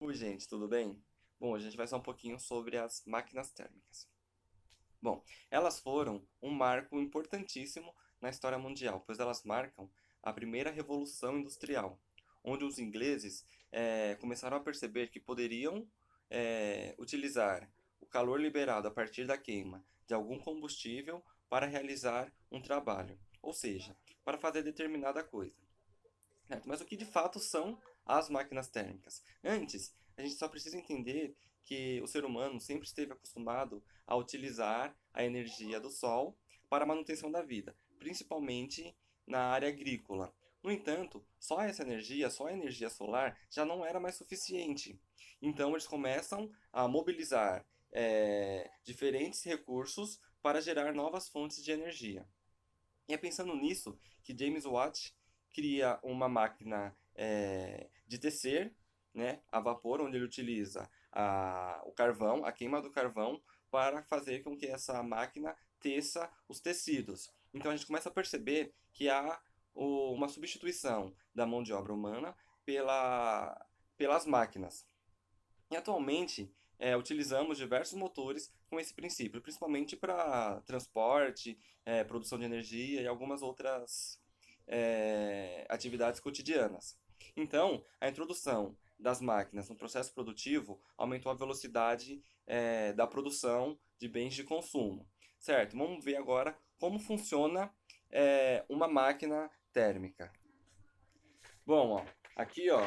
Oi, gente, tudo bem? Bom, a gente vai falar um pouquinho sobre as máquinas térmicas. Bom, elas foram um marco importantíssimo na história mundial, pois elas marcam a primeira revolução industrial, onde os ingleses começaram a perceber que poderiam utilizar o calor liberado a partir da queima de algum combustível para realizar um trabalho, ou seja, para fazer determinada coisa. Certo, mas o que de fato são as máquinas térmicas? Antes, a gente só precisa entender que o ser humano sempre esteve acostumado a utilizar a energia do sol para a manutenção da vida, principalmente na área agrícola. No entanto, só a energia solar já não era mais suficiente. Então, eles começam a mobilizar diferentes recursos para gerar novas fontes de energia. E é pensando nisso que James Watt cria uma máquina de tecer, né, a vapor, onde ele utiliza o carvão, a queima do carvão, para fazer com que essa máquina teça os tecidos. Então a gente começa a perceber que há uma substituição da mão de obra humana pelas máquinas. E atualmente utilizamos diversos motores com esse princípio, principalmente para transporte, produção de energia e algumas outras atividades cotidianas. Então, a introdução das máquinas no processo produtivo aumentou a velocidade da produção de bens de consumo. Certo? Vamos ver agora como funciona uma máquina térmica. Bom, ó, aqui ó,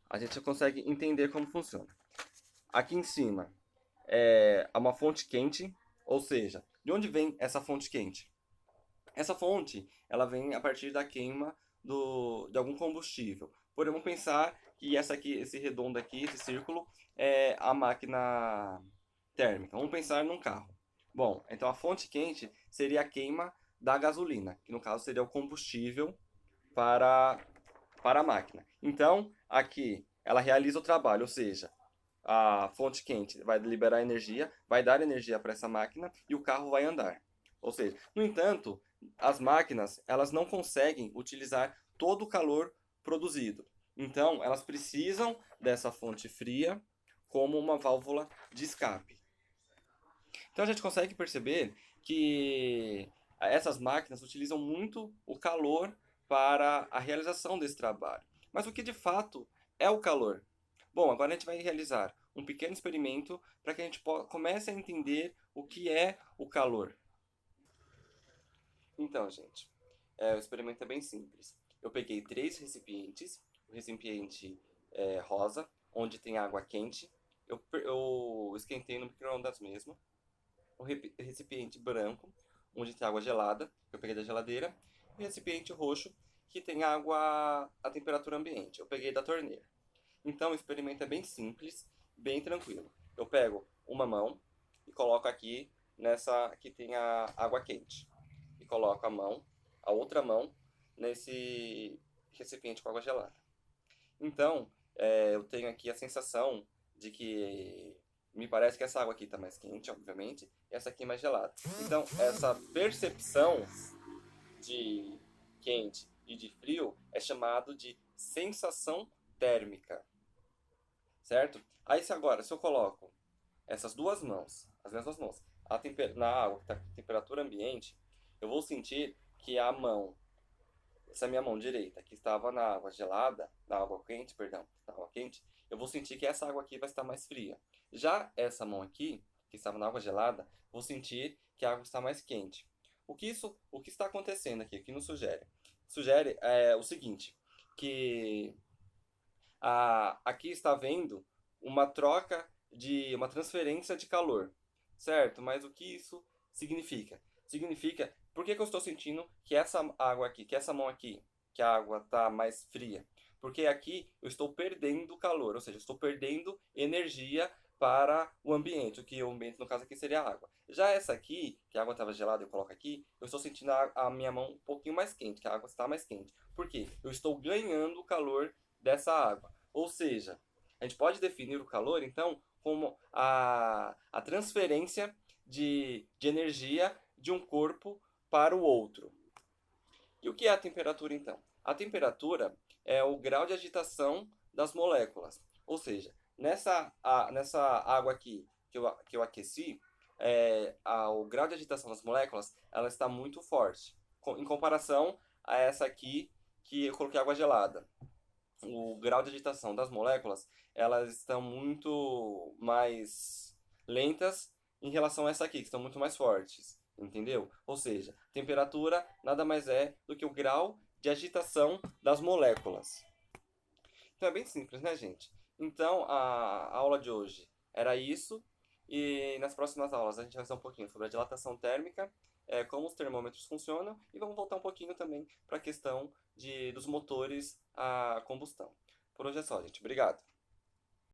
a gente consegue entender como funciona. Aqui em cima é uma fonte quente, ou seja, de onde vem essa fonte quente? Essa fonte, ela vem a partir da queima de algum combustível. Podemos pensar que essa aqui, esse redondo aqui, esse círculo, é a máquina térmica. Vamos pensar num carro. Bom, então a fonte quente seria a queima da gasolina, que no caso seria o combustível para, para a máquina. Então, aqui ela realiza o trabalho, ou seja, a fonte quente vai liberar energia, vai dar energia para essa máquina e o carro vai andar. Ou seja, no entanto, as máquinas elas não conseguem utilizar todo o calor produzido. Então, elas precisam dessa fonte fria como uma válvula de escape. Então, a gente consegue perceber que essas máquinas utilizam muito o calor para a realização desse trabalho. Mas o que de fato é o calor? Bom, agora a gente vai realizar um pequeno experimento para que a gente comece a entender o que é o calor. Então, gente, o experimento é bem simples. Eu peguei três recipientes, o recipiente rosa, onde tem água quente, eu esquentei no micro-ondas mesmo, o recipiente branco, onde tem água gelada, que eu peguei da geladeira, e o recipiente roxo, que tem água a temperatura ambiente, eu peguei da torneira. Então o experimento é bem simples, bem tranquilo. Eu pego uma mão e coloco aqui nessa que tem a água quente. E coloco a outra mão, nesse recipiente com água gelada. Então, eu tenho aqui a sensação de que me parece que essa água aqui está mais quente, obviamente, e essa aqui é mais gelada. Então, essa percepção de quente e de frio é chamado de sensação térmica, certo? Aí, se eu coloco essas duas mãos, as mesmas mãos, na água que está com temperatura ambiente, eu vou sentir que essa minha mão direita, que estava na água gelada, na água quente, perdão, na água quente, eu vou sentir que essa água aqui vai estar mais fria. Já essa mão aqui, que estava na água gelada, vou sentir que a água está mais quente. O que está acontecendo aqui? O que nos sugere? Sugere o seguinte, que aqui está havendo uma transferência de calor, certo? Mas o que isso significa? Significa, por que eu estou sentindo que essa água aqui, que essa mão aqui, que a água está mais fria? Porque aqui eu estou perdendo calor, ou seja, eu estou perdendo energia para o ambiente, o que o ambiente no caso aqui seria a água. Já essa aqui, que a água estava gelada, eu coloco aqui, eu estou sentindo a minha mão um pouquinho mais quente, que a água está mais quente. Por quê? Eu estou ganhando o calor dessa água. Ou seja, a gente pode definir o calor, então, como a transferência de energia de um corpo para o outro. E o que é a temperatura, então? A temperatura é o grau de agitação das moléculas. Ou seja, nessa água aqui que eu aqueci, o grau de agitação das moléculas ela está muito forte, em comparação a essa aqui que eu coloquei água gelada. O grau de agitação das moléculas elas estão muito mais lentas em relação a essa aqui, que estão muito mais fortes, entendeu? Ou seja, temperatura nada mais é do que o grau de agitação das moléculas. Então é bem simples, né, gente? Então a aula de hoje era isso. E nas próximas aulas a gente vai fazer um pouquinho sobre a dilatação térmica, como os termômetros funcionam, e vamos voltar um pouquinho também para a questão dos motores a combustão. Por hoje é só, gente. Obrigado.